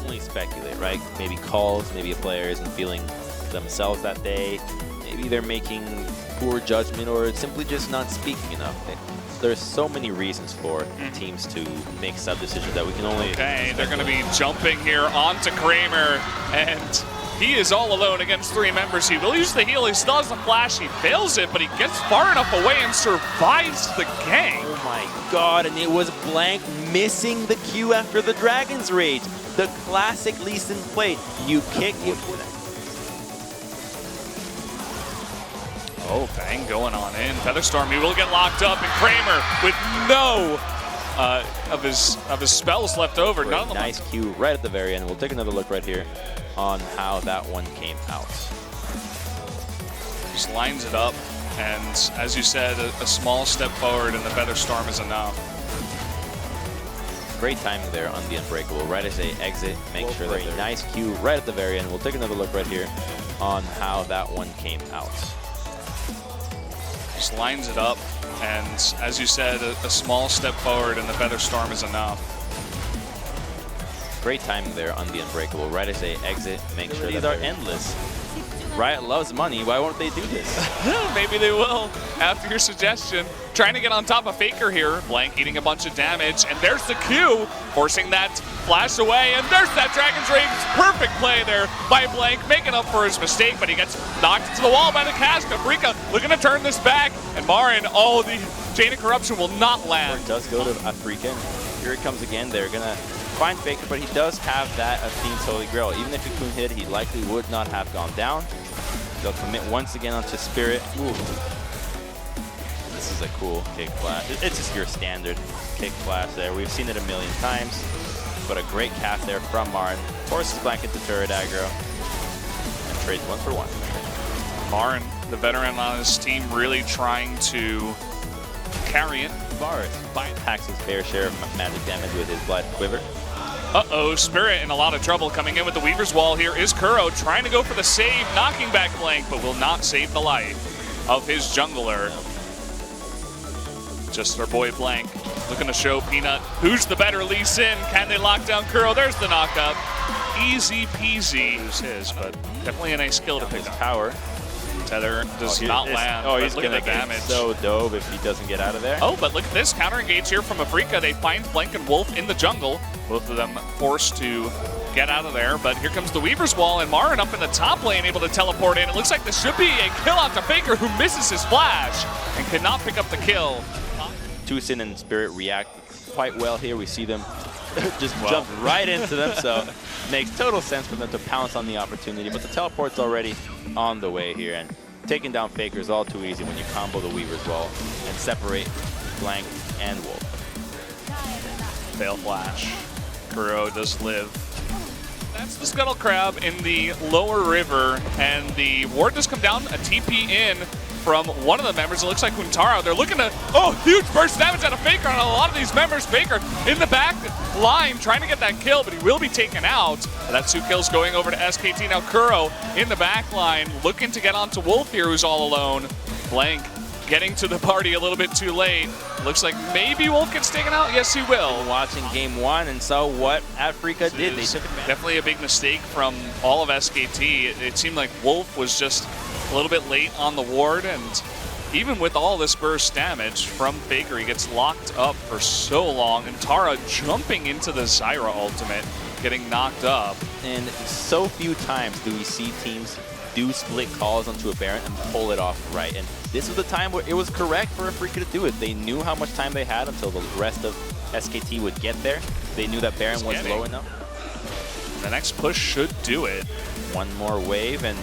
only speculate, right? Maybe calls, maybe a player isn't feeling themselves that day. Maybe they're making poor judgment or simply just not speaking enough. There's so many reasons for teams to make sub decisions that we can only... Okay, they're going to be jumping here onto Kramer, and he is all alone against 3 members. He will use the heal, he still has the flash, he fails it, but he gets far enough away and survives the gank. Oh my god, and it was Blank missing the Q after the Dragon's Rage. The classic Lee Sin play. You kick it. Oh, bang going on in. Featherstorm, he will get locked up, and Kramer with no of his spells left over. None of them. Nice Q right at the very end. We'll take another look right here on how that one came out. Just lines it up, and as you said, a small step forward, and the Featherstorm is enough. Great timing there on the Unbreakable. Right as they exit, make sure that they're nice Q right at the very end. We'll take another look right here on how that one came out. Just lines it up, and as you said, a small step forward, and the Featherstorm is enough. Great timing there on the Unbreakable. Right as they exit, make sure these are endless. Riot loves money. Why won't they do this? Maybe they will after your suggestion. Trying to get on top of Faker here. Blank eating a bunch of damage, and there's the Q, forcing that flash away, and there's that Dragon's Rage. Perfect play there by Blank, making up for his mistake, but he gets knocked into the wall by the cast. Afrika looking to turn this back, and Marin, oh, the Chain of Corruption will not land. It does go to Afrika. Here it comes again. They're gonna find Faker, but he does have that Athene's Holy Grail. Even if he couldn't hit, he likely would not have gone down. They'll commit once again onto Spirit. Ooh. This is a cool kick flash. It's just your standard kick flash there. We've seen it a million times, but a great cast there from Marin. Forces Blank into turret aggro and trades 1 for 1. Marin, the veteran on his team, really trying to carry it. Varus packs his fair share of magic damage with his Blood Quiver. Uh-oh, Spirit in a lot of trouble coming in with the Weaver's Wall. Here is Kuro trying to go for the save, knocking back Blank, but will not save the life of his jungler. Just our boy Blank looking to show Peanut who's the better Lee Sin. Can they lock down Kuro? There's the knockup. Easy peasy. Who's his, but definitely a nice skill to pick up. Power. Tether does not land. Oh, he's going to get so dope if he doesn't get out of there. Oh, but look at this counter engage here from Afrika. They find Blank and Wolf in the jungle. Both of them forced to get out of there, but here comes the Weaver's Wall, and Marin up in the top lane able to teleport in. It looks like this should be a kill out to Faker, who misses his flash and could not pick up the kill. Sin and Spirit react quite well here. We see them just jump right into them, so makes total sense for them to pounce on the opportunity, but the teleport's already on the way here, and taking down Faker is all too easy when you combo the Weaver's Wall and separate Blank and Wolf. Fail flash. Kuro does live. That's the Scuttle Crab in the lower river, and the ward does come down, a TP in from one of the members. It looks like Huntaro. They're looking to, huge burst damage out of Faker on a lot of these members. Faker in the back line trying to get that kill, but he will be taken out. That's 2 kills going over to SKT. Now Kuro in the back line looking to get onto Wolf here, who's all alone. Blank getting to the party a little bit too late. Looks like maybe Wolf gets taken out. Yes, he will. Watching game 1 and saw what Afrika did. They took advantage. Definitely a big mistake from all of SKT. It seemed like Wolf was just a little bit late on the ward, and even with all this burst damage from Faker, he gets locked up for so long, and Tara jumping into the Zyra ultimate, getting knocked up. And so few times do we see teams do split calls onto a Baron and pull it off right, and this was the time where it was correct for Afrika to do it. They knew how much time they had until the rest of SKT would get there. They knew that Baron was low enough. The next push should do it. One more wave, and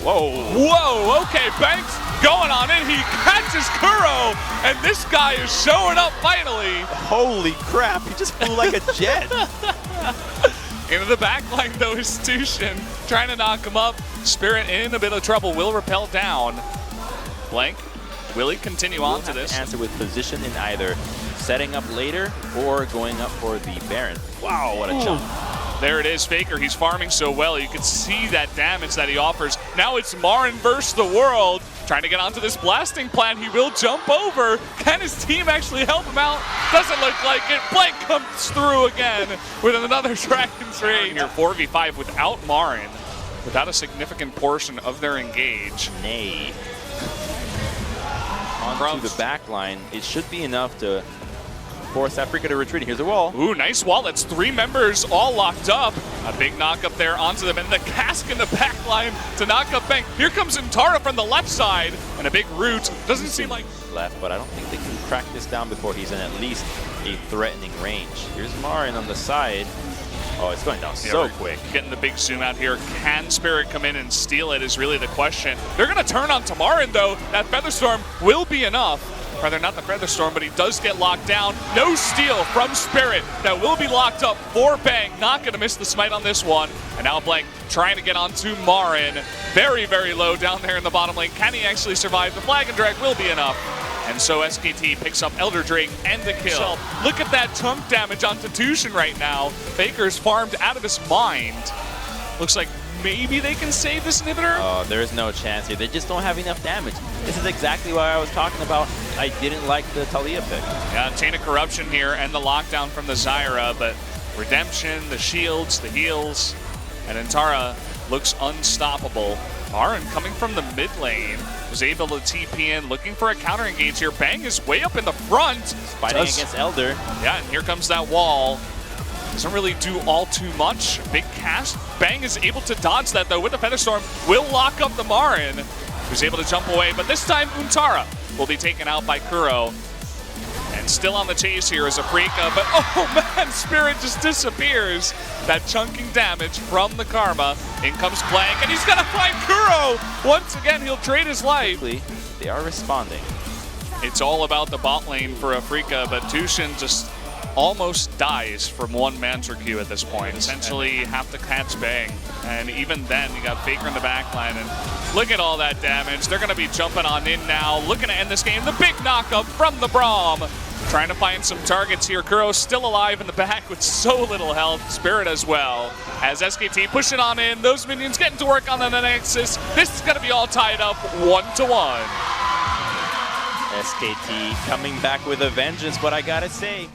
Whoa, okay, Banks going on in. He catches Kuro, and this guy is showing up finally. Holy crap, he just flew like a jet. Into the back line, though, is Tushin trying to knock him up. Spirit in a bit of trouble, will rappel down. Blank, will he continue on to this? Answer with position in either setting up later or going up for the Baron. Wow, what a jump. There it is, Faker. He's farming so well. You can see that damage that he offers. Now it's Marin versus the world. trying to get onto this blasting plant. He will jump over. Can his team actually help him out? Doesn't look like it. Blank comes through again with another Dragon's Rage. Here, 4v5 without Marin, without a significant portion of their engage. Nay. Onto the back line. It should be enough to force Africa to retreat. Here's a wall. Ooh, nice wall. That's 3 members all locked up. A big knock up there onto them, and the cask in the back line to knock up Bang. Here comes Intara from the left side, and a big root. Doesn't seem like left, but I don't think they can crack this down before he's in at least a threatening range. Here's Marin on the side. Oh, it's going down so quick. Getting the big zoom out here. Can Spirit come in and steal it is really the question. They're going to turn on Tamarin, though. That Featherstorm will be enough. Rather, not the Featherstorm, but he does get locked down. No steal from Spirit. That will be locked up for Bang. Not going to miss the smite on this one. And now Blank trying to get onto Marin. Very, very low down there in the bottom lane. Can he actually survive? The flag and drag will be enough. And so SKT picks up Elder Drake and the kill. So, look at that chunk damage onto Tushin right now. Faker's farmed out of his mind. Looks like maybe they can save this inhibitor? Oh, there's no chance here. They just don't have enough damage. This is exactly why I was talking about I didn't like the Talia pick. Yeah, Chain of Corruption here and the lockdown from the Zyra, but Redemption, the shields, the heals, and Intara looks unstoppable. Marin coming from the mid lane was able to TP in, looking for a counter engage here. Bang is way up in the front. Fighting against Elder. Yeah, and here comes that wall. Doesn't really do all too much. Big cast. Bang is able to dodge that though with the Featherstorm. Will lock up the Marin, who's able to jump away. But this time Untara will be taken out by Kuro. And still on the chase here is Afrika. But oh man, Spirit just disappears. That chunking damage from the Karma. In comes Blank, and he's gonna find Kuro. Once again, he'll trade his life. They are responding. It's all about the bot lane for Afrika, but Tushin just almost dies from one Mantra Q at this point. Essentially have to catch Bang. And even then, you got Faker in the backline, and look at all that damage. They're gonna be jumping on in now, looking to end this game. The big knockup from the Braum. Trying to find some targets here. Kuro still alive in the back with so little health. Spirit as well. As SKT pushing on in, those minions getting to work on the Nexus. This is gonna be all tied up 1-1. SKT coming back with a vengeance, but I gotta say,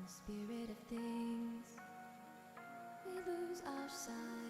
spirit of things, we lose our sight.